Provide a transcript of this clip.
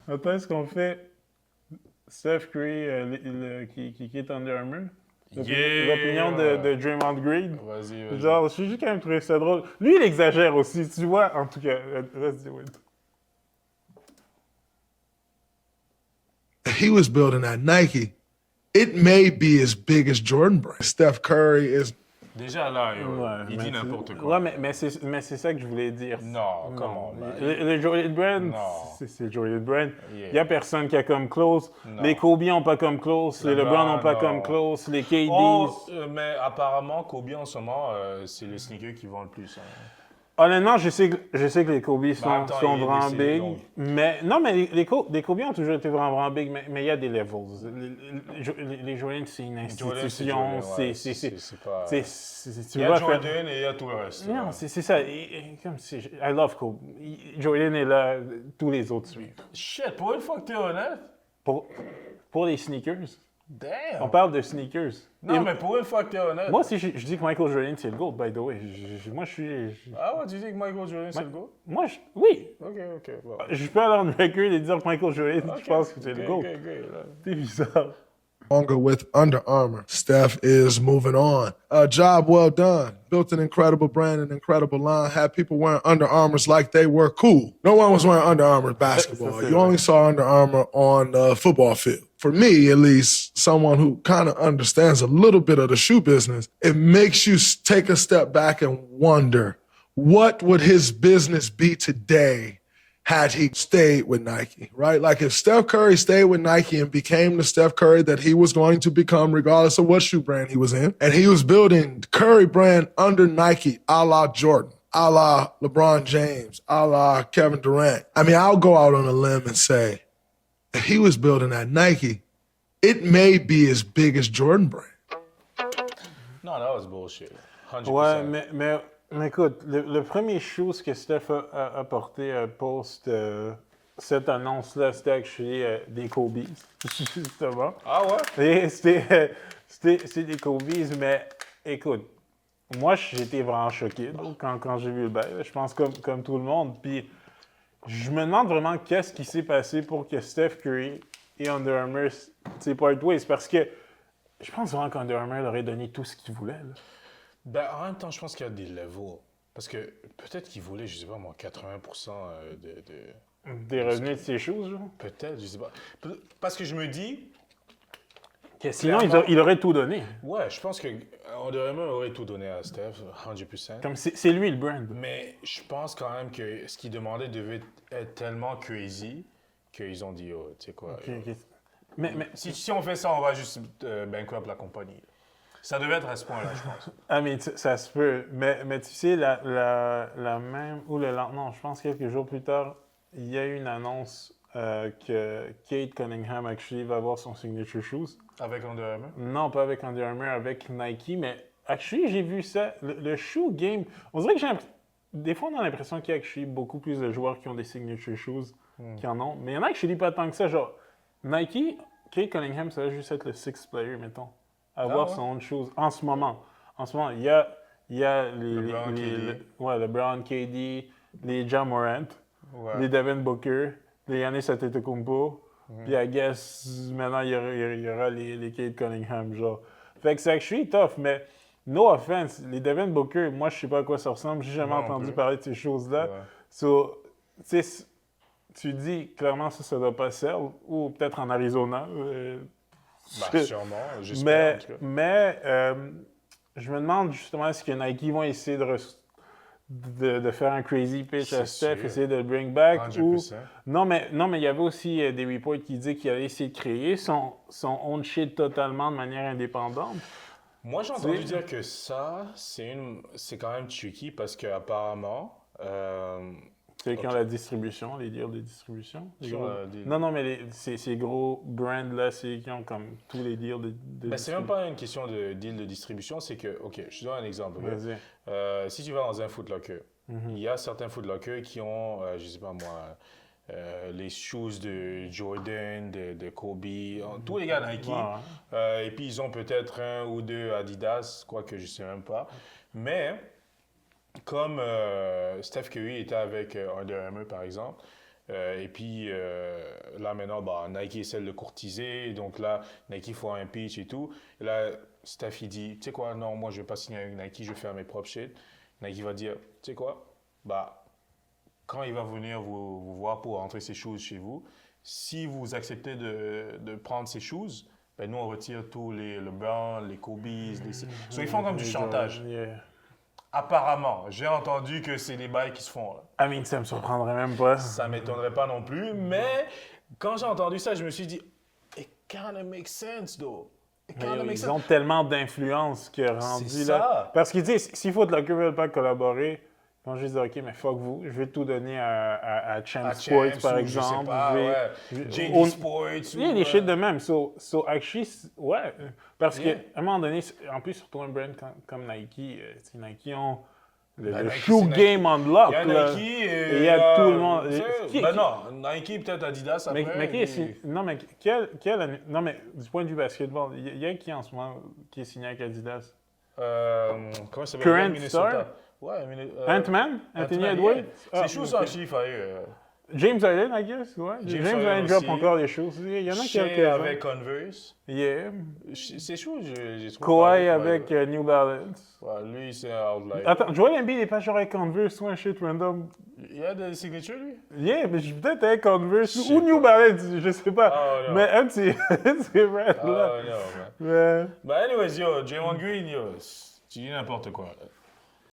Attends, est-ce qu'on fait Steph Curry qui est Under Armour? L'opinion de Draymond Green? Vas-y. Genre, je suis juste quand même trouvé ça drôle. Lui, il exagère aussi, tu vois, en tout cas. Let's do it. He was building at Nike. It may be as big as Jordan brand. Steph Curry is. Déjà là, il dit n'importe quoi. Ouais, mais c'est ça que je voulais dire. Non, comment? Le Jordan Brand, Non. c'est Jordan Brand. Yeah. Il n'y a personne qui a comme close. Non. Les Kobe n'ont pas comme close. Les LeBron n'ont pas non. comme close. Les KDs. Mais apparemment, Kobe en ce moment, c'est les sneakers qui vendent le plus. Hein. Honnêtement, je sais que les Kobe sont vraiment big. donc. Mais non, mais les Kobe ont toujours été vraiment big, mais il y a des levels. Les Jordan, c'est une institution. C'est pas... Tu il y vois, a Jordan et il y a tout le reste. Non, c'est ça. I love Kobe. Jordan est là, tous les autres suivent. Shit, pour une fois que t'es honnête. Pour les sneakers. Damn. On parle de sneakers. Non, mais pour une fois que t'es honnête. Moi aussi, je dis que Michael Jordan, c'est le GOAT, by the way. Moi, je suis... Ah ouais, tu dis que Michael Jordan, c'est le GOAT? Moi, oui. OK. Bon. Je peux aller en record et dire que Michael Jordan, je pense que c'est le GOAT. C'est bizarre. Longer with Under Armour. Steph is moving on. A job well done. Built an incredible brand, an incredible line. Had people wearing Under Armours like they were cool. No one was wearing Under Armour basketball. You only saw Under Armour on the football field. For me, at least, someone who kind of understands a little bit of the shoe business, it makes you take a step back and wonder, what would his business be today had he stayed with Nike, right? Like if Steph Curry stayed with Nike and became the Steph Curry that he was going to become regardless of what shoe brand he was in, and he was building Curry brand under Nike a la Jordan, a la LeBron James, a la Kevin Durant. I mean, I'll go out on a limb and say, if he was building at Nike, it may be as big as Jordan brand. No, that was bullshit. 100%. Ouais, mais écoute, le premier chose que Steph a apporté post cette annonce-là, c'était actually des Kobe. Justement. Ah ouais? Et c'était des Kobe, mais écoute, moi j'étais vraiment choqué quand j'ai vu le bail. Je pense comme tout le monde. Puis je me demande vraiment qu'est-ce qui s'est passé pour que Steph Curry et Under Armour part ways. Parce que je pense vraiment qu'Under Armour leur aurait donné tout ce qu'ils voulaient. Là. Ben, en même temps, je pense qu'il y a des levels. Parce que peut-être qu'ils voulaient, je sais pas moi, 80% des revenus de ces choses, genre? Peut-être, je sais pas. Parce que je me dis... Que sinon, il aurait tout donné. Ouais, je pense que Under Armour aurait tout donné à Steph, 100%. Comme c'est lui le brand. Mais je pense quand même que ce qu'il demandait devait être tellement crazy qu'ils ont dit, oh, tu sais quoi. Okay. Mais si on fait ça, on va juste bankrupt la compagnie. Ça devait être à ce point-là, je pense. Ah, mais ça se peut. Mais tu sais, la même... Ou le lendemain, je pense quelques jours plus tard, il y a eu une annonce que Kate Cunningham, actually, va avoir son signature shoes. Avec Under Armour? Non, pas avec Under Armour, avec Nike, mais actually, j'ai vu ça. Le shoe game... On dirait que des fois, on a l'impression qu'il y a actually beaucoup plus de joueurs qui ont des signature shoes qui en ont. Mais il y en a actually pas tant que ça. Genre, Nike, Kate Cunningham, ça va juste être le sixth player, mettons. Avoir son own shoes. En ce moment, il y a LeBron, KD, les Ja Morant, les Devin Booker, les Giannis Antetokounmpo, puis I guess maintenant il y aura les Kate Cunningham, genre. Fait que c'est actually tough, mais no offense, les Devin Booker, moi je sais pas à quoi ça ressemble, j'ai jamais entendu parler de ces choses-là. Ouais. So, tu sais, tu dis clairement ça doit pas sell, ou peut-être en Arizona. Sûrement, j'espère. Mais je me demande justement est-ce que Nike vont essayer de faire un crazy pitch à Steph, essayer de le bring back 100%. ou... Non, mais il y avait aussi des reports qui disaient qu'il allait essayer de créer son own shit totalement de manière indépendante. Moi, j'ai entendu dire que ça, c'est quand même tricky parce qu'apparemment... C'est quand la distribution, les deals de distribution. Non, mais ces gros brands-là, c'est qui ont comme tous les deals de distribution. C'est même pas une question de deal de distribution, c'est que, OK, je te donne un exemple. Si tu vas dans un Foot Locker, il y a certains Foot Locker qui ont, je sais pas moi, les shoes de Jordan, de Kobe, tous les gars Nike. Et puis, ils ont peut-être un ou deux Adidas, quoique je sais même pas. Mais... Comme Steph Curry était avec Under Armour, par exemple, Et puis là maintenant, bah, Nike essaie de le courtiser. Donc là, Nike font un pitch et tout. Et là, Steph, il dit, tu sais quoi, non, moi, je vais pas signer avec Nike, je vais faire mes propres shit. Nike va dire, tu sais quoi, bah, quand il va venir vous voir pour rentrer ses shoes chez vous, si vous acceptez de prendre ses shoes, ben nous, on retire tous les LeBron, les Kobe, ils font comme du chantage. Apparemment, j'ai entendu que c'est des bails qui se font. Là. I mean, ça me surprendrait même pas. Ça m'étonnerait pas non plus, mais quand j'ai entendu ça, je me suis dit, it kinda makes sense, though. Ils ont tellement d'influence que rendu C'est là. ça. Parce qu'ils disent, s'il faut de la veulent pas collaborer, ils vont juste dire, OK, mais fuck vous, je vais tout donner à Champ Sports, par exemple. Je sais pas, JD Sports. Il y a des shit de même. So actually, ouais. Parce qu'à un moment donné, en plus, surtout un brand comme Nike, Nike ont le shoe game on lock. Il y a là. Nike Et il y a tout le monde. Non, Nike, peut-être Adidas après. Non, mais non, mais du point de vue basketball, il y a qui en ce moment qui est signé avec Adidas? Comment ça s'appelle? Current Minnesota. Star? Ouais, Anthony Edwards? Ses shoes sont chiffres. James Harden, I guess, ouais. James Harden drop encore des choses. Il y en a quelques-uns. Avec Converse. Yeah. Ses shoes, j'ai trouvé. Kawhi avec New Balance. Ouais, lui, c'est un outlier. Attends, Joel Embiid n'est pas genre avec Converse ou un shit random? Il y a des signatures, lui? Yeah, mais je suis peut-être avec Converse ou New Balance, je sais pas. Oh, mais un de ces brands là. Oh, non, man. But anyways, yo, Draymond Green, yo, tu dis n'importe quoi, là.